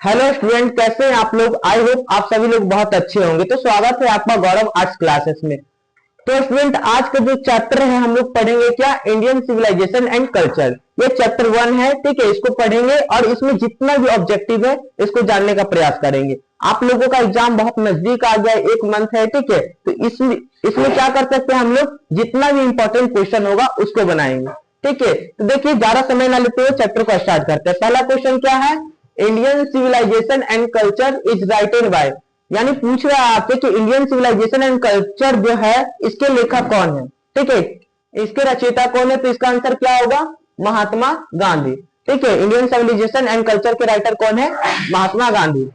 Hello student, कैसे हैं आप लोग। आई होप आप सभी लोग बहुत अच्छे होंगे। तो स्वागत है आपका गौरव आर्ट्स क्लासेस में। तो स्टूडेंट, आज का जो चैप्टर है हम लोग पढ़ेंगे क्या, इंडियन सिविलाइजेशन एंड कल्चर। ये चैप्टर 1 है, ठीक है। इसको पढ़ेंगे और इसमें जितना भी ऑब्जेक्टिव है इसको जानने का प्रयास करेंगे। आप लोगों का एग्जाम बहुत नजदीक आ गया है, 1 मंथ है, ठीक है। तो इसमें क्या कर सकते हैं हम लोग, जितना भी इंपॉर्टेंट क्वेश्चन होगा उसको बनाएंगे, ठीक है। तो देखिए, ज्यादा समय ना लेते हुए चैप्टर को स्टार्ट करते हैं। पहला क्वेश्चन क्या है, Indian civilization and culture is writed by, यानी पूछ रहा है आपसे कि इंडियन सिविलाइजेशन एंड कल्चर जो है इसके लेखक कौन है, ठीक है। इसके रचयिता कौन है, तो इसका आंसर क्या होगा, महात्मा गांधी, ठीक है। इंडियन सिविलाइजेशन एंड कल्चर के राइटर कौन है, महात्मा गांधी,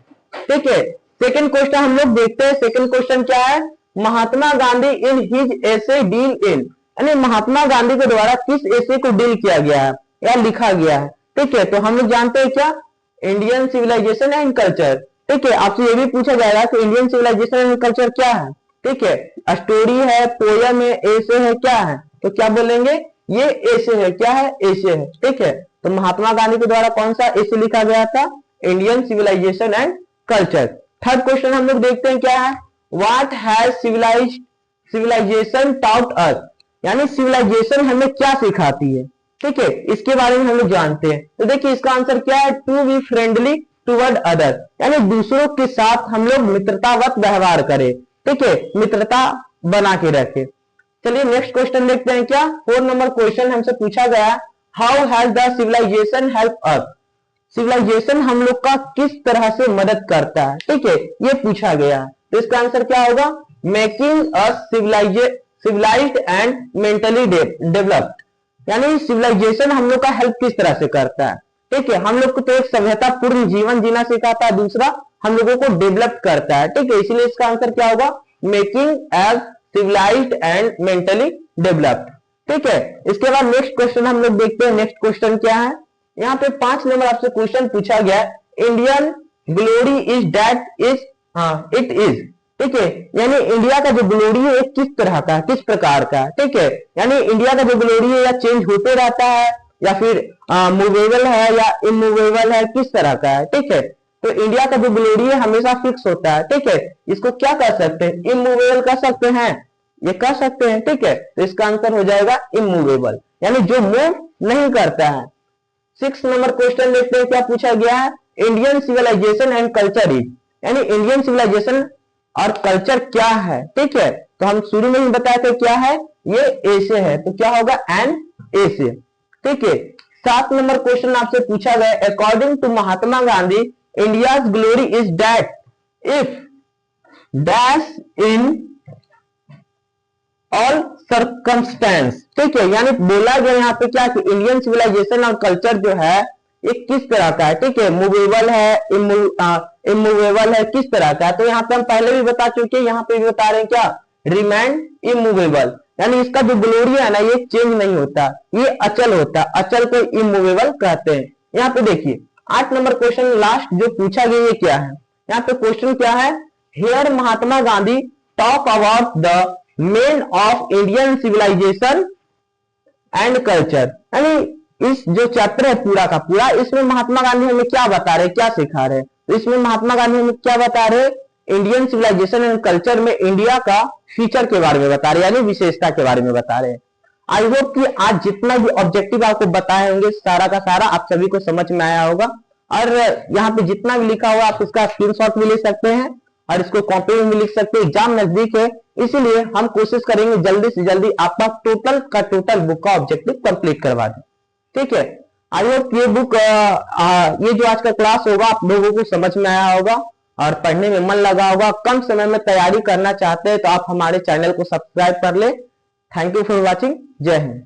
ठीक है। सेकंड क्वेश्चन हम लोग देखते हैं। सेकंड क्वेश्चन क्या है, Mahatma Gandhi in his essay deal in, यानी महात्मा गांधी के द्वारा किस एसे को डील किया गया है या लिखा गया है, ठीक है। तो हम लोग जानते हैं क्या, इंडियन सिविलाइजेशन एंड कल्चर, ठीक है। आपसे ये भी पूछा जाएगा कि इंडियन सिविलाइजेशन एंड कल्चर क्या है, ठीक है। स्टोरी है, पोयम है, एसे है, क्या है, तो क्या बोलेंगे, ये एसे है, क्या है, एसे है, ठीक है। तो महात्मा गांधी के द्वारा कौन सा एसे लिखा गया था, Indian civilization and culture. Third question हम लोग देखते हैं क्या है, what has civilization taught us, यानी सिविलाइजेशन हमें क्या सिखाती है, ठीक है। इसके बारे में हम लोग जानते हैं। तो देखिए इसका आंसर क्या है, to be friendly toward other, यानी दूसरों के साथ हम लोग मित्रतावत व्यवहार करें, ठीक है, मित्रता बना के रखें। चलिए नेक्स्ट क्वेश्चन देखते हैं क्या, 4 नंबर क्वेश्चन हमसे पूछा गया, how has the civilization help us, civilization हम लोग का किस तरह से मदद करता है, ठीक है, ये पूछा गया है। तो इसका आंसर क्या होगा, making us civilized and mentally developed, यानी सिविलाइजेशन हम लोग का हेल्प किस तरह से करता है, ठीक है। हम लोग को तो एक सभ्यता पूर्ण जीवन जीना सिखाता है, दूसरा हम लोगों को डेवलप करता है, ठीक है। इसलिए इसका आंसर क्या होगा, making as civilized and mentally developed, ठीक है। इसके बाद नेक्स्ट क्वेश्चन हम लोग देखते हैं। नेक्स्ट क्वेश्चन क्या है, यहाँ पे 5 नंबर आपसे क्वेश्चन पूछा गया, Indian glory is that is, it is, ठीक है, यानी इंडिया का जो ग्लोरी है किस तरह का, किस प्रकार का, ठीक है। यानी इंडिया का जो ग्लोरी है या चेंज होते रहता है या फिर मूवेबल है या इमूवेबल है, किस तरह का है, ठीक है। तो इंडिया का जो ग्लोरी है हमेशा फिक्स होता है, ठीक है। इसको क्या कर सकते हैं, इमूवेबल कर सकते हैं, ये कर सकते हैं, ठीक है। तो इसका आंसर हो जाएगा इमूवेबल, यानी जो मूव नहीं करता है। 6 नंबर क्वेश्चन देखते हैं क्या पूछा गया है, Indian civilization and culture is, यानी इंडियन सिविलाइजेशन और कल्चर क्या है, ठीक है। तो हम शुरू में ही बताए थे क्या है, ये एसे है, तो क्या होगा, एन एसे, ठीक है। 7 नंबर क्वेश्चन आपसे पूछा गया, according to Mahatma Gandhi India's glory is that if dash in all circumstances, ठीक है। यानी बोला गया यहाँ पे क्या कि इंडियन सिविलाइजेशन और कल्चर जो है ये किस तरह का है, ठीक है, मूवेबल है, इमूवेबल है, किस तरह का है। तो यहाँ पे हम पहले भी बता चुके हैं, यहाँ पे भी बता रहे हैं क्या, रिमेन इमूवेबल, यानी इसका जो ग्लोरी है ना ये चेंज नहीं होता, ये अचल होता, अचल को इमूवेबल कहते हैं। यहाँ पे देखिए 8 नंबर क्वेश्चन लास्ट जो पूछा गया ये क्या है, यहाँ पे क्वेश्चन क्या है, here Mahatma Gandhi talk about the main of Indian civilization and culture, यानी इस जो चैप्टर है पूरा का पूरा, इसमें महात्मा गांधी हमें क्या बता रहे, क्या सिखा रहे। तो इसमें महात्मा गांधी हमें क्या बता रहे, इंडियन सिविलाइजेशन एंड कल्चर में इंडिया का फीचर के बारे में बता रहे, यानी विशेषता के बारे में बता रहे हैं। आई होप कि आज जितना भी ऑब्जेक्टिव आपको बताए होंगे सारा का सारा आप सभी को समझ में आया होगा, और यहाँ पे जितना भी लिखा हुआ आप उसका स्क्रीनशॉट भी ले सकते हैं और इसको कॉपी में भी लिख सकते हैं। एग्जाम नजदीक है, इसीलिए हम कोशिश करेंगे जल्दी से जल्दी आपका टोटल का टोटल बुक का ऑब्जेक्टिव कंप्लीट करवा दें, ठीक है। आई होप ये बुक ये जो आज का क्लास होगा आप लोगों को समझ में आया होगा और पढ़ने में मन लगा होगा। कम समय में तैयारी करना चाहते हैं तो आप हमारे चैनल को सब्सक्राइब कर ले। Thank you for watching. जय हिंद।